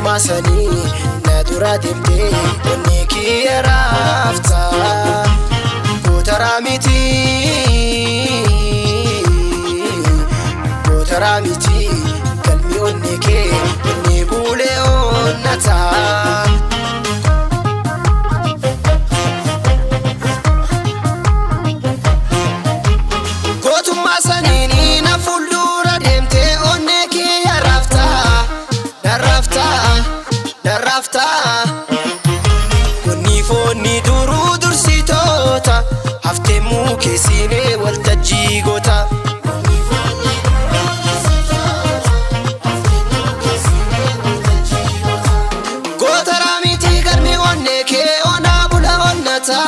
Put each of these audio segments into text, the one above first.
masani na dura demte onni kiyya rafta botaramiti kalmi onni ke onni bule onnata Konni duru dursitota hafte muke sine waltajji gota gota ramiti garmi onne ke ona bula onnata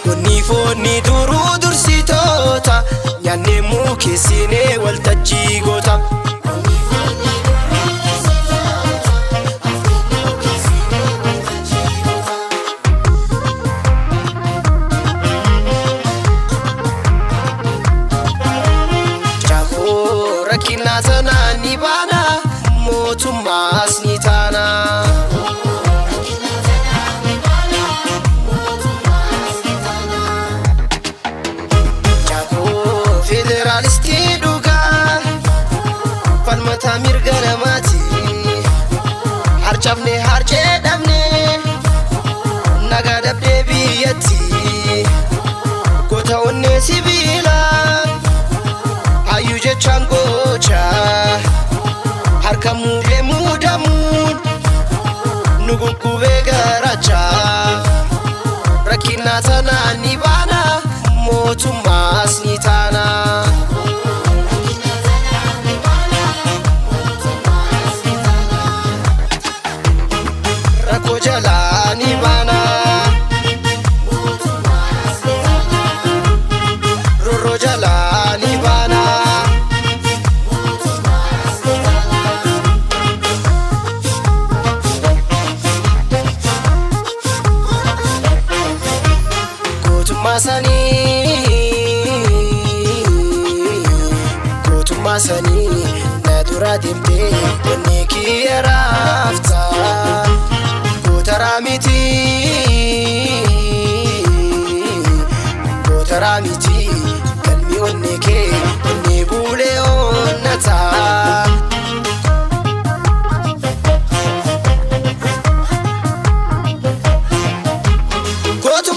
konni duru dursitota nyanne muke sine waltajji gota Rakkina sana ni bana mootummaas ni taana Jaakoo federaalistii dhugaa falmata mirga namaati harcafne harcee dhabne nagaa dhabdee biyyatti goota onnee sibiila Ayu jechaan gocha harka muudee muudamuun nu guggubee garacha rakkina tanaa ni baana mootummaas ni taana rakkoo jalaa ni baana rorroo jalaa ni baana masani na dura demte onni kiyya rafta botaramiti kalmi onni ke onni bule onnata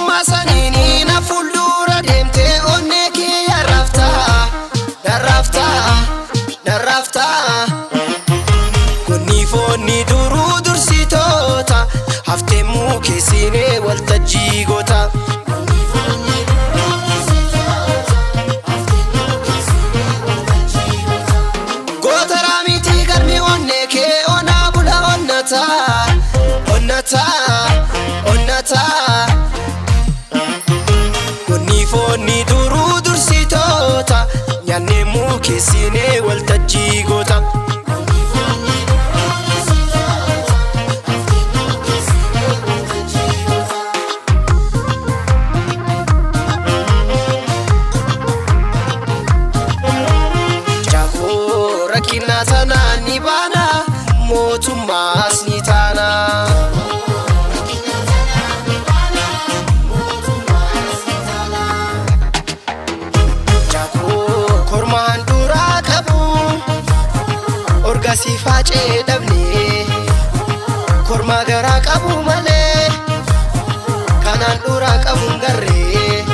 masani na fuldura demte onni kiyya rafta Konni duru dursitota hafte muke sine waltajji gota gota ramiti garmi onne ke ona bula onnata Konni duru dursitota nyanne muke sine waltajji gota Rakkina sana ni bana mootummaas ni taana Jaakoo kormaan duraa qabu orgasii faacee dhabne kormaa garaa qabu malee kanaan duraa qabuun garree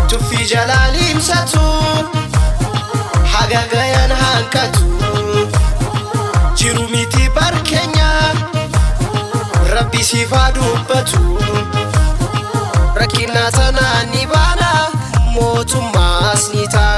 tuffii jalaa limsatu Hagagayan hankatu jiru miti barkenya Rabbi sifa dubbatu rakkina tanaa ni baana mootummaas ni taana